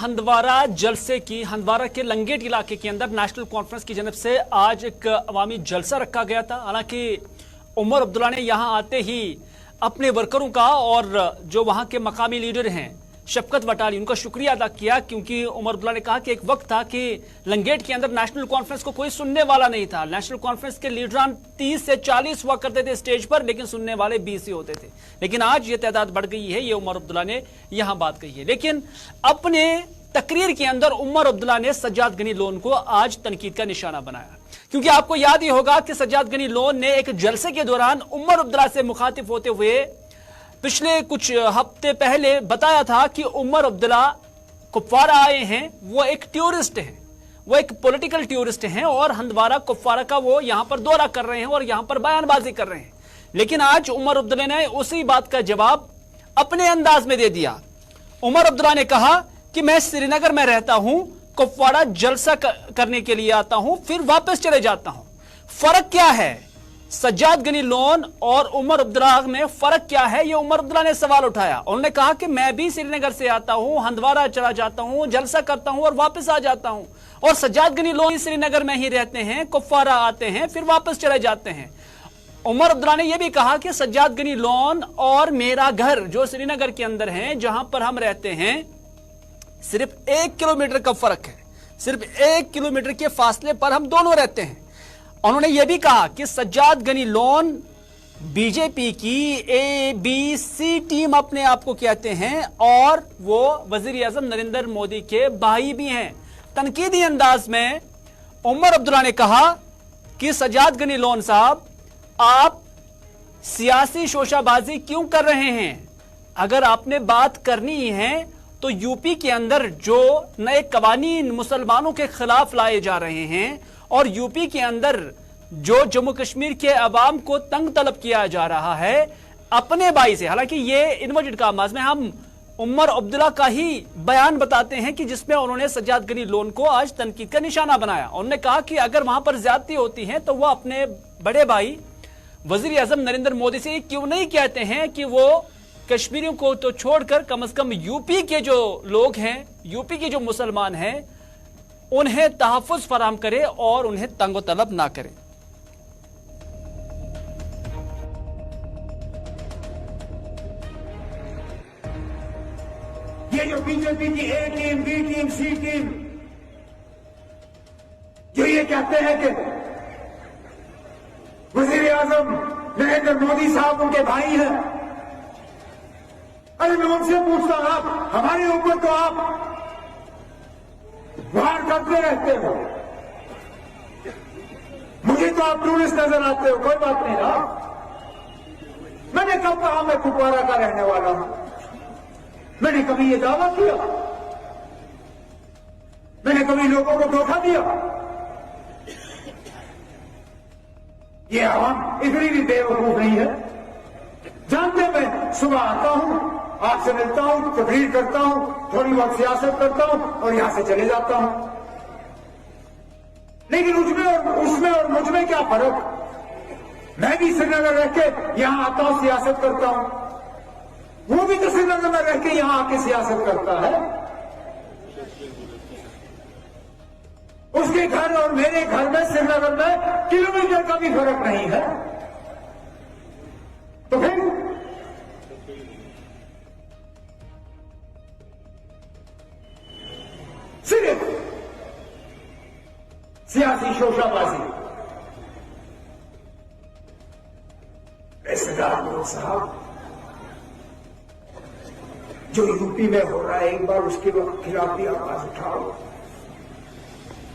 हंदवारा जलसे की, हंदवारा के लंगेट इलाके के अंदर नेशनल कॉन्फ्रेंस की जानब से आज एक अवामी जलसा रखा गया था। हालांकि उमर अब्दुल्ला ने यहां आते ही अपने वर्करों का और जो वहां के मकामी लीडर हैं शफकत वटाली, उनका शुक्रिया अदा किया, क्योंकि उमर अब्दुल्ला ने कहा कि एक वक्त था कि लंगेट के अंदर नेशनल कॉन्फ्रेंस को कोई सुनने वाला नहीं था। नेशनल कॉन्फ्रेंस के लीडरान 30 से 40 हुआ करते थे स्टेज पर, लेकिन सुनने वाले 20 ही होते थे। लेकिन आज ये तादाद बढ़ गई है, ये उमर अब्दुल्ला ने यहां बात कही है। लेकिन अपने तकरीर के अंदर उमर अब्दुल्ला ने सज्जाद गनी लोन को आज तनकीद का निशाना बनाया, क्योंकि आपको याद ही होगा कि सज्जाद गनी लोन ने एक जलसे के दौरान उमर अब्दुल्ला से मुखातिब होते हुए पिछले कुछ हफ्ते पहले बताया था कि उमर अब्दुल्ला कुपवारा आए हैं, वो एक टूरिस्ट हैं, वो एक पॉलिटिकल टूरिस्ट हैं और हंदवारा कुपवारा का वो यहां पर दौरा कर रहे हैं और यहां पर बयानबाजी कर रहे हैं। लेकिन आज उमर अब्दुल्ला ने उसी बात का जवाब अपने अंदाज में दे दिया। उमर अब्दुल्ला ने कहा कि मैं श्रीनगर में रहता हूं, कुपवाड़ा जलसा करने के लिए आता हूं, फिर वापस चले जाता हूं। फर्क क्या है सज्जाद गनी लोन और उमर अब्दुल्ला में, फर्क क्या है, ये उमर अब्दुल्ला ने सवाल उठाया। उन्होंने कहा कि मैं भी श्रीनगर से आता हूं, हंदवारा चला जाता हूं, जलसा करता हूं और वापस आ जाता हूं, और सज्जाद गनी लोन श्रीनगर में ही रहते हैं, कुपवाड़ा आते हैं, फिर वापस चले जाते हैं। उमर अब्दुल्ला ने यह भी कहा कि सज्जाद गनी लोन और मेरा घर जो श्रीनगर के अंदर है, जहां पर हम रहते हैं, सिर्फ 1 किलोमीटर का फर्क है, सिर्फ 1 किलोमीटर के फासले पर हम दोनों रहते हैं। उन्होंने यह भी कहा कि सज्जाद गनी लोन बीजेपी की ABC टीम अपने आप को कहते हैं और वो वजीर आजम नरेंद्र मोदी के भाई भी हैं। तनकीदी अंदाज में उमर अब्दुल्ला ने कहा कि सज्जाद गनी लोन साहब, आप सियासी शोशाबाजी क्यों कर रहे हैं? अगर आपने बात करनी है तो यूपी के अंदर जो नए कवानीन मुसलमानों के खिलाफ लाए जा रहे हैं और यूपी के अंदर जो जम्मू कश्मीर के अवाम को तंग तलब किया जा रहा है अपने भाई से, हालांकि ये इन्वर्टेड कॉमास में हम उमर अब्दुल्ला का ही बयान बताते हैं कि जिसमें उन्होंने सज्जाद गनी लोन को आज तनकीद का निशाना बनाया। उन्होंने कहा कि अगर वहां पर ज्यादती होती है तो वह अपने बड़े भाई वजीर आजम नरेंद्र मोदी से क्यों नहीं कहते हैं कि वो कश्मीरियों को तो छोड़कर कम से कम यूपी के जो लोग हैं, यूपी के जो मुसलमान हैं, उन्हें तहफ़्फ़ुज़ फराहम करे और उन्हें तंगो तलब ना करे। ये जो बीजेपी की A team, B team, C team जो ये कहते हैं कि वजीर आजम नरेंद्र मोदी साहब उनके भाई हैं, अरे मैं उनसे पूछता हूं, आप हमारे ऊपर तो आप वार करते रहते हो, मुझे तो आप टूरिस्ट नजर आते हो, कोई बात नहीं ना। मैंने कब कहा मैं कुपवाड़ा का रहने वाला हूं? मैंने कभी ये दावा किया? मैंने कभी लोगों को धोखा दिया? ये आवाम इतनी भी बेवकूफ नहीं है, जानते मैं सुबह आता हूं, आपसे मिलता हूं, तकरीर करता हूं, थोड़ी बहुत सियासत करता हूं और यहां से चले जाता हूं। लेकिन उसमें और मुझ में क्या फर्क? मैं भी श्रीनगर रह के यहां आता हूं, सियासत करता हूं, वो भी तो श्रीनगर में रह के यहां आके सियासत करता है। उसके घर और मेरे घर में श्रीनगर में किलोमीटर का भी फर्क नहीं है, तो फिर सिर्फ सियासी शोशाबाजी। रिश्तेदार लोग साहब, जो यूपी में हो रहा है एक बार उसके खिलाफ भी आवाज उठाओ,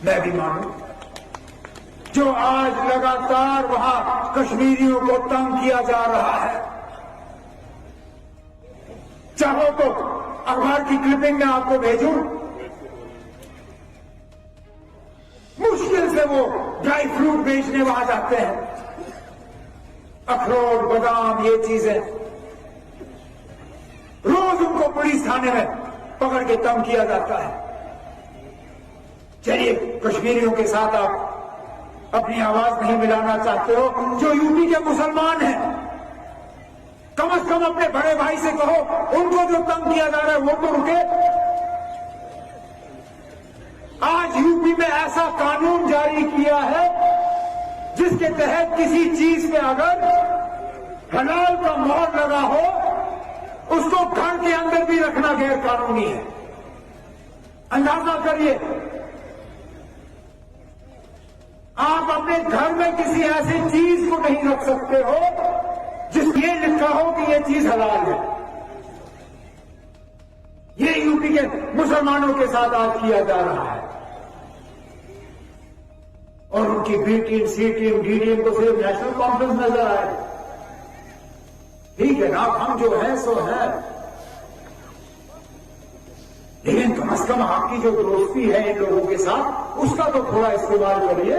मैं भी मानू। जो आज लगातार वहां कश्मीरियों को तंग किया जा रहा है, चाहो तो अखबार की क्लिपिंग में आपको भेजूं, मुश्किल से वो ड्राई फ्रूट बेचने वहां जाते हैं, अखरोट, बादाम, ये चीजें, रोज उनको पुलिस थाने में पकड़ के तंग किया जाता है। चलिए, कश्मीरियों के साथ आप अपनी आवाज नहीं मिलाना चाहते हो, जो यूपी के मुसलमान हैं, कम से कम अपने बड़े भाई से कहो, उनको जो तंग किया जा रहा है वो तो रुके। ऐसा कानून जारी किया है जिसके तहत किसी चीज पे अगर हलाल का मोहर लगा हो उसको घर के अंदर भी रखना गैर कानूनी है। अंदाजा करिए, आप अपने घर में किसी ऐसी चीज को नहीं रख सकते हो जिस ये लिखा हो कि ये चीज हलाल है। ये यूपी के मुसलमानों के साथ आज किया जा रहा है और उनकी बी टीम, सी टीम, डी टीम को सिर्फ नेशनल कॉन्फ्रेंस नजर आए। ठीक है ना, हम जो है सो है, लेकिन कम से कम आपकी जो दोस्ती है इन लोगों के साथ उसका तो थोड़ा इस्तेमाल करिए।